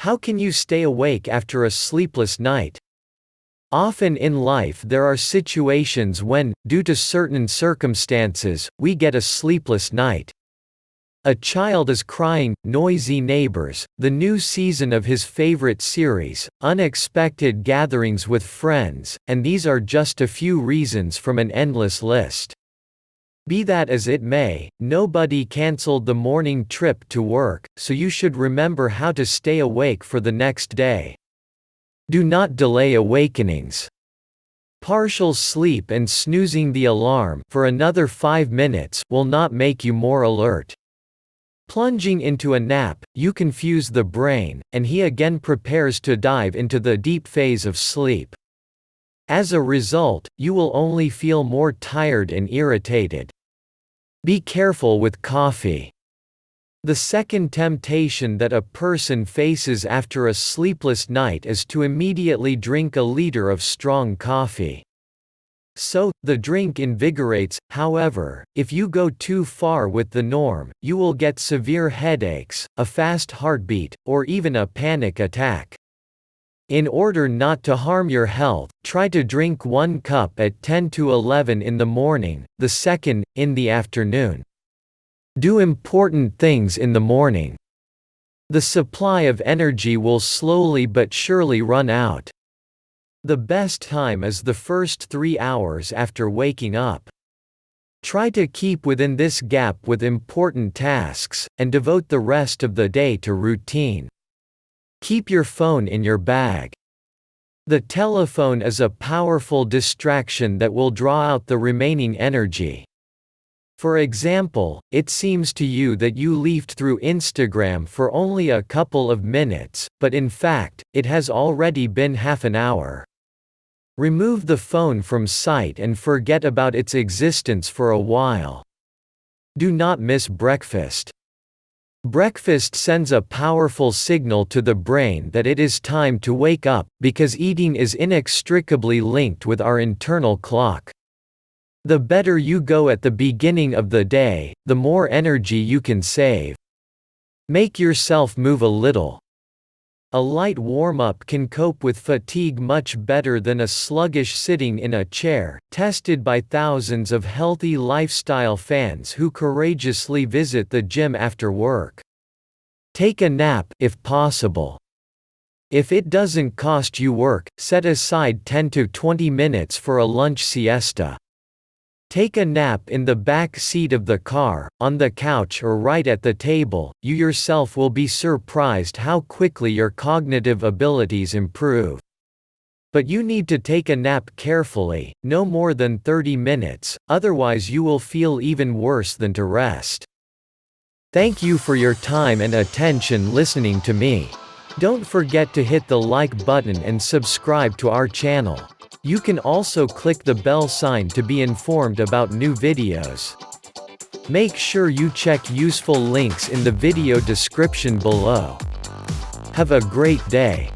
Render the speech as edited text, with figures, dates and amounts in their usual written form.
How can you stay awake after a sleepless night? Often in life there are situations when, due to certain circumstances, we get a sleepless night. A child is crying, noisy neighbors, the new season of his favorite series, unexpected gatherings with friends, and these are just a few reasons from an endless list. Be that as it may, nobody cancelled the morning trip to work, so you should remember how to stay awake for the next day. Do not delay awakenings. Partial sleep and snoozing the alarm for another 5 minutes will not make you more alert. Plunging into a nap, you confuse the brain, and he again prepares to dive into the deep phase of sleep. As a result, you will only feel more tired and irritated. Be careful with coffee. The second temptation that a person faces after a sleepless night is to immediately drink a liter of strong coffee. So, the drink invigorates, however, if you go too far with the norm, you will get severe headaches, a fast heartbeat, or even a panic attack. In order not to harm your health, try to drink 1 cup at 10 to 11 in the morning, the second, in the afternoon. Do important things in the morning. The supply of energy will slowly but surely run out. The best time is the first 3 hours after waking up. Try to keep within this gap with important tasks, and devote the rest of the day to routine. Keep your phone in your bag. The telephone is a powerful distraction that will draw out the remaining energy. For example, it seems to you that you leafed through Instagram for only a couple of minutes, but in fact, it has already been half an hour. Remove the phone from sight and forget about its existence for a while. Do not miss breakfast. Breakfast sends a powerful signal to the brain that it is time to wake up, because eating is inextricably linked with our internal clock. The better you go at the beginning of the day, the more energy you can save. Make yourself move a little. A light warm-up can cope with fatigue much better than a sluggish sitting in a chair, tested by thousands of healthy lifestyle fans who courageously visit the gym after work. Take a nap, if possible. If it doesn't cost you work, set aside 10 to 20 minutes for a lunch siesta. Take a nap in the back seat of the car, on the couch or right at the table. You yourself will be surprised how quickly your cognitive abilities improve. But you need to take a nap carefully, no more than 30 minutes, otherwise you will feel even worse than to rest. Thank you for your time and attention listening to me. Don't forget to hit the like button and subscribe to our channel. You can also click the bell sign to be informed about new videos. Make sure you check useful links in the video description below. Have a great day.